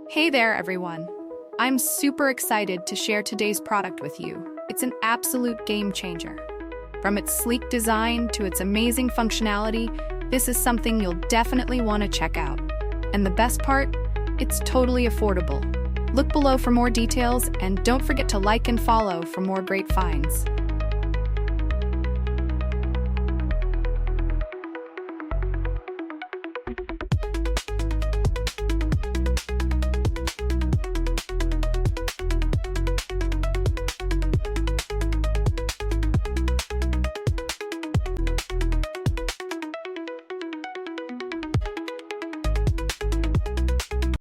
Hey there, everyone. I'm super excited to share today's product with you. It's an absolute game changer. From its sleek design to its amazing functionality, this is something you'll definitely want to check out. And the best part? It's totally affordable. Look below for more details and don't forget to like and follow for more great finds.